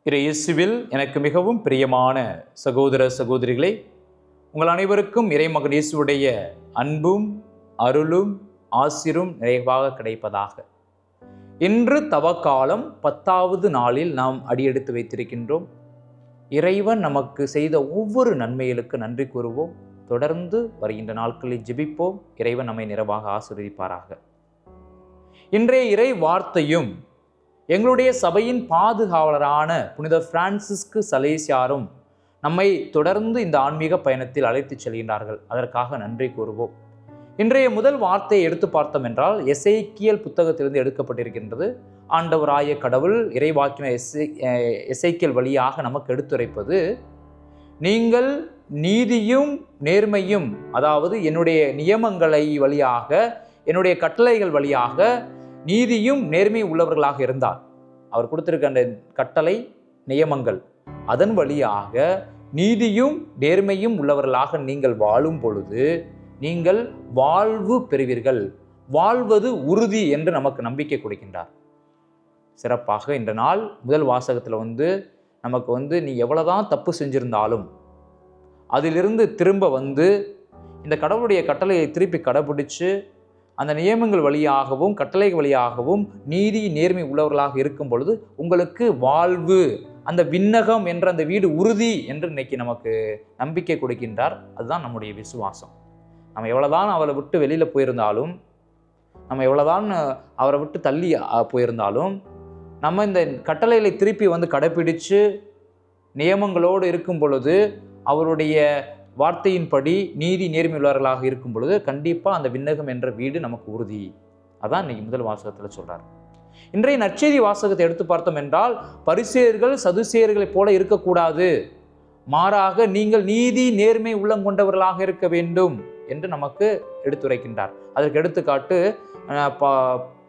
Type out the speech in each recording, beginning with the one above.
இயேசுவில் எனக்கு மிகவும் பிரியமான சகோதர சகோதரிகளே, உங்கள் அனைவருக்கும் இறைமகன் இயேசுவுடைய அன்பும் அருளும் ஆசிரும் நிறைவாக கிடைப்பதாக. இன்று தவக்காலம் 10வது நாளில் நாம் அடியெடுத்து வைத்திருக்கின்றோம். இறைவன் நமக்கு செய்த ஒவ்வொரு நன்மைகளுக்கு நன்றி கூறுவோம். தொடர்ந்து வருகின்ற நாட்களில் ஜெபிப்போம். இறைவன் நம்மை நிறைவாக ஆசீர்வதிப்பாராக. இன்றைய இறை வார்த்தையும் எங்களுடைய சபையின் பாதுகாவலரான புனித பிரான்சிஸ்கு சலேசியாரும் நம்மை தொடர்ந்து இந்த ஆன்மீக பயணத்தில் அழைத்துச் செல்கின்றார்கள். அதற்காக நன்றி கூறுவோம். இன்றைய முதல் வார்த்தையை எடுத்து பார்த்தோம் என்றால் எசேக்கியேல் புத்தகத்திலிருந்து எடுக்கப்பட்டிருக்கின்றது. ஆண்டவராய கடவுள் இறைவாக்கின எசேக்கியேல் வழியாக நமக்கு எடுத்துரைப்பது, நீங்கள் நீதியும் நேர்மையும், அதாவது என்னுடைய நியமங்களை வழியாக, என்னுடைய கட்டளைகள் வழியாக நீதியும் நேர்மை உள்ளவர்களாக இருந்தால், அவர் கொடுத்திருக்க அந்த கட்டளை நியமங்கள், அதன் வழியாக நீதியும் நேர்மையும் உள்ளவர்களாக நீங்கள் வாழும் பொழுது நீங்கள் வாழ்வு பெறுவீர்கள். வாழ்வது உறுதி என்று நமக்கு நம்பிக்கை கொடுக்கின்றார். சிறப்பாக இந்த நாள் முதல் வாசகத்தில் நமக்கு நீ எவ்வளவுதான் தப்பு செஞ்சிருந்தாலும் அதிலிருந்து திரும்ப இந்த கடவுளுடைய கட்டளையை திருப்பி கடைபிடிச்சு அந்த நியமங்கள் வழியாகவும் கட்டளைகள் வழியாகவும் நீதி நேர்மை உள்ளவர்களாக இருக்கும் பொழுது உங்களுக்கு வாழ்வு, அந்த விண்ணகம் என்ற அந்த வீடு உறுதி என்று இன்னைக்கு நமக்கு நம்பிக்கை கொடுக்கின்றார். அதுதான் நம்முடைய விசுவாசம். நம்ம எவ்வளவுதான் அவரை விட்டு வெளியில் போயிருந்தாலும், நம்ம எவ்வளவுதான் அவரை விட்டு தள்ளி போயிருந்தாலும், நம்ம இந்த கட்டளைகளை திருப்பி கடைபிடிச்சு நியமங்களோடு இருக்கும் பொழுது, அவருடைய வார்த்தையின்படி நீதி நேர்மையுள்ளவர்களாக இருக்கும் பொழுது கண்டிப்பாக அந்த விண்ணகம் என்ற வீடு நமக்கு உறுதி. அதான் இன்னைக்கு முதல் வாசகத்தில் சொல்றார். இன்றைய நற்செய்தி வாசகத்தை எடுத்து பார்த்தோம் என்றால், பரிசேயர்கள் சதுசேயர்களைப் போல இருக்கக்கூடாது, மாறாக நீங்கள் நீதி நேர்மை உள்ளம் கொண்டவர்களாக இருக்க வேண்டும் என்று நமக்கு எடுத்துரைக்கின்றார். அதற்கு எடுத்துக்காட்டு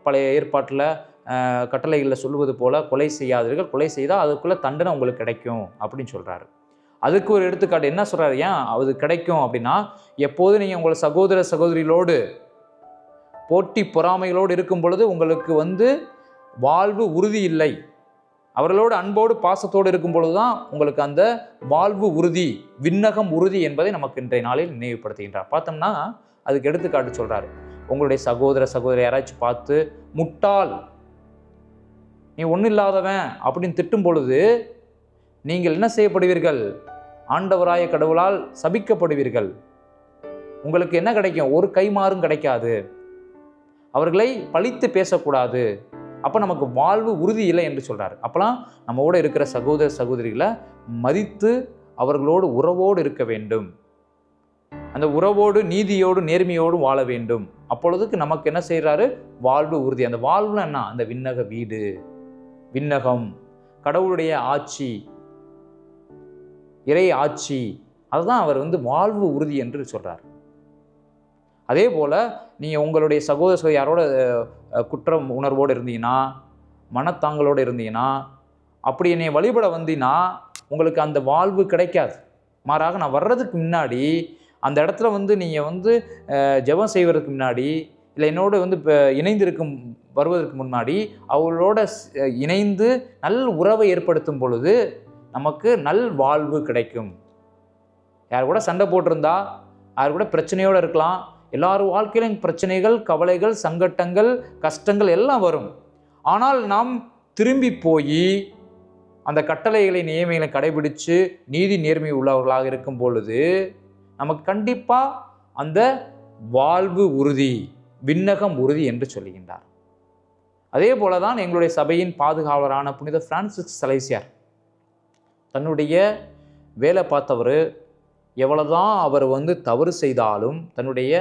பழைய ஏற்பாட்டில் கட்டளைகளில் சொல்லுவது போல கொலை செய்யாதீர்கள், கொலை செய்தால் அதுக்குள்ள தண்டனை உங்களுக்கு கிடைக்கும் அப்படின்னு சொல்றாரு. அதுக்கு ஒரு எடுத்துக்காட்டு என்ன சொல்றாரு, ஏன் அது கிடைக்கும் அப்படின்னா, எப்போது நீங்கள் உங்கள் சகோதர சகோதரிகளோடு போட்டி பொறாமைகளோடு இருக்கும் பொழுது உங்களுக்கு வாழ்வு உறுதி இல்லை, அவர்களோடு அன்போடு பாசத்தோடு இருக்கும் பொழுதுதான் உங்களுக்கு அந்த வாழ்வு உறுதி, விண்ணகம் உறுதி என்பதை நமக்கு இன்றைய நாளில் நினைவுபடுத்துகின்றார். பார்த்தோம்னா அதுக்கு எடுத்துக்காட்டு சொல்றாரு. உங்களுடைய சகோதர சகோதரி யாராச்சும் பார்த்து முட்டாள், நீ ஒன்றும் இல்லாதவன் அப்படின்னு திட்டும் பொழுது நீங்கள் என்ன செய்யப்படுவீர்கள்? ஆண்டவராய கடவுளால் சபிக்கப்படுவீர்கள். உங்களுக்கு என்ன கிடைக்கும்? ஒரு கைமாறும் கிடைக்காது. அவர்களை பழித்து பேசக்கூடாது. அப்போ நமக்கு வாழ்வு உறுதி இல்லை என்று சொல்றாரு. அப்போலாம் நம்மோட இருக்கிற சகோதர சகோதரிகளை மதித்து அவர்களோடு உறவோடு இருக்க வேண்டும். அந்த உறவோடு நீதியோடு நேர்மையோடு வாழ வேண்டும். அப்பொழுதுக்கு நமக்கு என்ன செய்யறாரு? வாழ்வு உறுதி. அந்த வாழ்வுல என்ன? அந்த விண்ணக வீடு, விண்ணகம், கடவுளுடைய ஆட்சி, இறை ஆட்சி, அதுதான் அவர் வாழ்வு உறுதி என்று சொல்றார். அதே போல நீங்க உங்களுடைய சகோதர யாரோட குற்றம் உணர்வோடு இருந்தீங்கன்னா, மனத்தாங்களோடு இருந்தீங்கன்னா, அப்படி என்னை வழிபட வந்தீங்கன்னா உங்களுக்கு அந்த வாழ்வு கிடைக்காது. மாறாக நான் வர்றதுக்கு முன்னாடி அந்த இடத்துல நீங்க ஜெபம் செய்வதற்கு முன்னாடி, இல்லை என்னோட இணைந்திருக்கும் வருவதற்கு முன்னாடி அவங்களோட இணைந்து நல்ல உறவை ஏற்படுத்தும் பொழுது நமக்கு நல் வாழ்வு கிடைக்கும். யார் கூட சண்டை போட்டிருந்தா, யார் கூட பிரச்சனையோடு இருக்கலாம். எல்லாரும் வாழ்க்கையிலும் பிரச்சனைகள், கவலைகள், சங்கட்டங்கள், கஷ்டங்கள் எல்லாம் வரும். ஆனால் நாம் திரும்பி போய் அந்த கட்டளைகளை நியமங்களை கடைபிடிச்சு நீதி நேர்மை உள்ளவர்களாக இருக்கும் பொழுது நமக்கு கண்டிப்பாக அந்த வாழ்வு உறுதி, விண்ணகம் உறுதி என்று சொல்லுகின்றார். அதே போலதான் எங்களுடைய சபையின் பாதுகாவலரான புனித பிரான்சிஸ் சலேசியார் தன்னுடைய வேலை பார்த்தவர், எவ்வளோதான் அவர் தவறு செய்தாலும் தன்னுடைய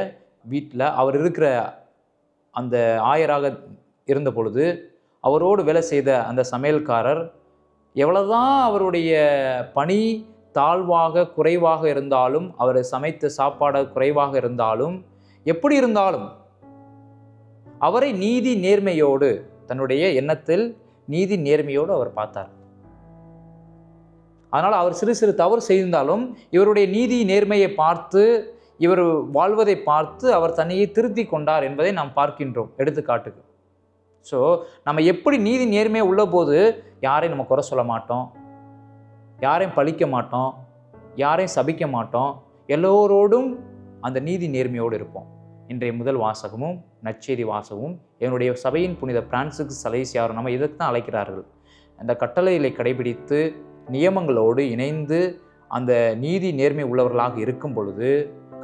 வீட்டில் அவர் இருக்கிற அந்த ஆயராக இருந்த பொழுது அவரோடு வேலை செய்த அந்த சமையல்காரர் எவ்வளோதான் அவருடைய பணி தாழ்வாக குறைவாக இருந்தாலும், அவர் சமைத்த சாப்பாடு குறைவாக இருந்தாலும், எப்படி இருந்தாலும் அவரை நீதி நேர்மையோடு, தன்னுடைய எண்ணத்தில் நீதி நேர்மையோடு அவர் பார்த்தார். அதனால் அவர் சிறு சிறு தவறு செய்திருந்தாலும் இவருடைய நீதி நேர்மையை பார்த்து, இவர் வாழ்வதை பார்த்து அவர் தன்னையை திருத்தி கொண்டார் என்பதை நாம் பார்க்கின்றோம் எடுத்துக்காட்டுக்கு. ஸோ நம்ம எப்படி நீதி நேர்மையாக உள்ள போது யாரையும் நம்ம குறை சொல்ல மாட்டோம், யாரையும் பழிக்க மாட்டோம், யாரையும் சபிக்க மாட்டோம், எல்லோரோடும் அந்த நீதி நேர்மையோடு இருப்போம். இன்றைய முதல் வாசகமும் நற்செய்தி வாசகமும் என்னுடைய சபையின் புனித பிரான்சிஸ் சலேசியார் நம்ம இதற்கு தான் அழைக்கிறார்கள். அந்த கட்டளைகளை கடைபிடித்து நியமங்களோடு இணைந்து அந்த நீதி நேர்மை உள்ளவர்களாக இருக்கும் பொழுது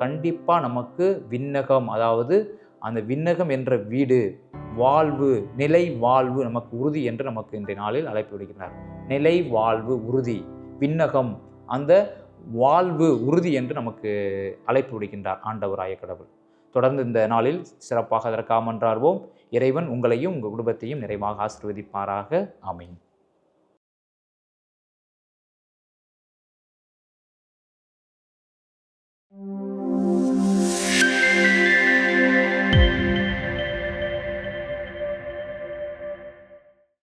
கண்டிப்பாக நமக்கு விண்ணகம், அதாவது அந்த விண்ணகம் என்ற வீடு, வாழ்வு, நிலை வாழ்வு நமக்கு உறுதி என்று நமக்கு இன்றைய நாளில் அழைப்பு விடுகிறார். நிலை வாழ்வு உறுதி, விண்ணகம், அந்த வாழ்வு உறுதி என்று நமக்கு அழைப்பு விடுகின்றார் ஆண்டவராய கடவுள். தொடர்ந்து இந்த நாளில் சிறப்பாக அதற்காக மன்றாடுவோம். இறைவன் உங்களையும் உங்கள் குடும்பத்தையும் நிறைவாக ஆசீர்வதிப்பாராக. ஆமென்.